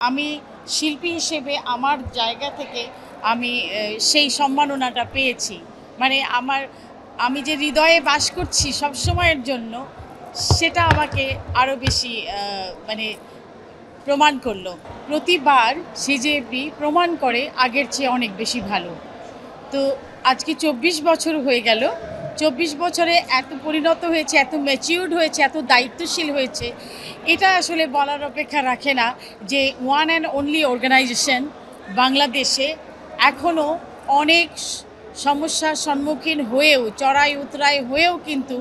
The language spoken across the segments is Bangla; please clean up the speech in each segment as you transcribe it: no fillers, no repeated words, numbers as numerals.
আমি শিল্পী হিসেবে আমার জায়গা থেকে আমি সেই সম্মাননাটা পেয়েছি। মানে আমি যে হৃদয়ে বাস করছি সবসময়ের জন্য, সেটা আমাকে আরও বেশি মানে প্রমাণ করলো। প্রতিবার সিজেএফবি প্রমাণ করে আগের চেয়ে অনেক বেশি ভালো। তো আজকে ২৪ বছর হয়ে গেল। ২৪ বছরে এত পরিণত হয়েছে, এত ম্যাচিউরড হয়েছে, এত দায়িত্বশীল হয়েছে, এটা আসলে বলার অপেক্ষা রাখে না যে ওয়ান অ্যান্ড অনলি অর্গানাইজেশন বাংলাদেশে এখনও অনেক সমস্যার সম্মুখীন হয়েও, চড়াই উতরাই হয়েও কিন্তু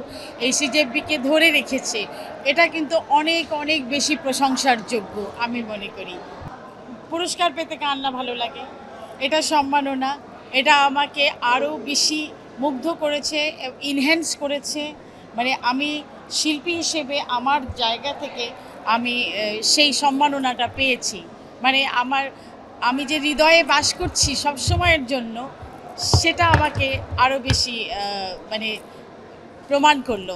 এই সিজেএফবিকে ধরে রেখেছে। এটা কিন্তু অনেক অনেক বেশি প্রশংসার যোগ্য আমি মনে করি। পুরস্কার পেতে কার না ভালো লাগে? এটা সম্মাননা। এটা আমাকে আরও বেশি মুগ্ধ করেছে, ইনহ্যান্স করেছে। মানে আমি শিল্পী হিসেবে আমার জায়গা থেকে আমি সেই সম্মাননাটা পেয়েছি। মানে আমি যে হৃদয়ে বাস করছি সবসময়ের জন্য, সেটা আমাকে আরও বেশি মানে প্রমাণ করলো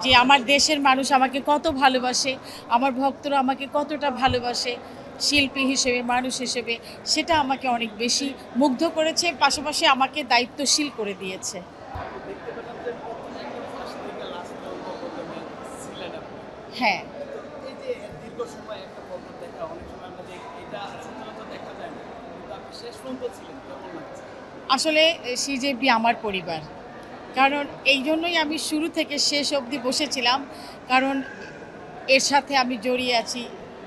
যে আমার দেশের মানুষ আমাকে কত ভালোবাসে, আমার ভক্তরা আমাকে কতটা ভালোবাসে শিল্পী হিসেবে, মানুষ হিসেবে। সেটা আমাকে অনেক বেশি মুগ্ধ করেছে, পাশাপাশি আমাকে দায়িত্বশীল করে দিয়েছে। হ্যাঁ, আসলে সিজেপি আমার পরিবার। কারণ এই জন্যই আমি শুরু থেকে শেষ অবধি বসেছিলাম, কারণ এর সাথে আমি জড়িয়ে আছি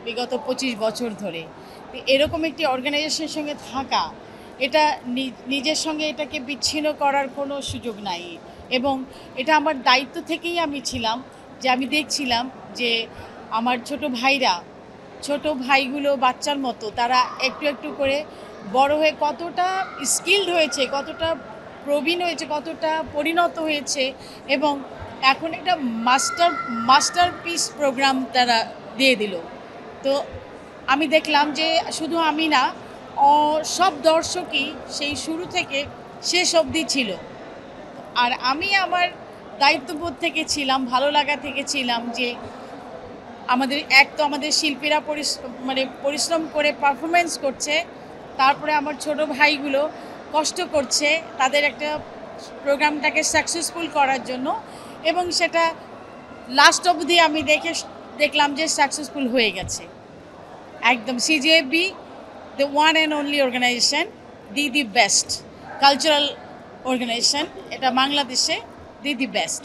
বিগত ২৫ বছর ধরে। এরকম একটি অর্গানাইজেশনের সঙ্গে থাকা, এটা নিজের সঙ্গে এটাকে বিচ্ছিন্ন করার কোনো সুযোগ নাই। এবং এটা আমার দায়িত্ব থেকেই আমি ছিলাম, যে আমি দেখছিলাম যে আমার ছোট ভাইগুলো বাচ্চার মতো, তারা একটু একটু করে বড় হয়ে কতটা স্কিলড হয়েছে, কতটা প্রবীণ হয়েছে, কতটা পরিণত হয়েছে। এবং এখন একটা মাস্টারপিস প্রোগ্রাম তারা দিয়ে দিল। তো আমি দেখলাম যে শুধু আমি না, সব দর্শকই সেই শুরু থেকে শেষ অবধি ছিল। আর আমি আমার দায়িত্ববোধ থেকে ছিলাম, ভালো লাগা থেকে ছিলাম যে আমাদের শিল্পীরা পরিশ্রম করে পারফরমেন্স করছে, তারপরে আমার ছোট ভাইগুলো কষ্ট করছে তাদের একটা প্রোগ্রামটাকে সাকসেসফুল করার জন্য, এবং সেটা লাস্ট অবধি আমি দেখলাম যে সাকসেসফুল হয়ে গেছে একদম। CJFB, the one and only organization, the best cultural organization, এটা বাংলাদেশে দি বেস্ট।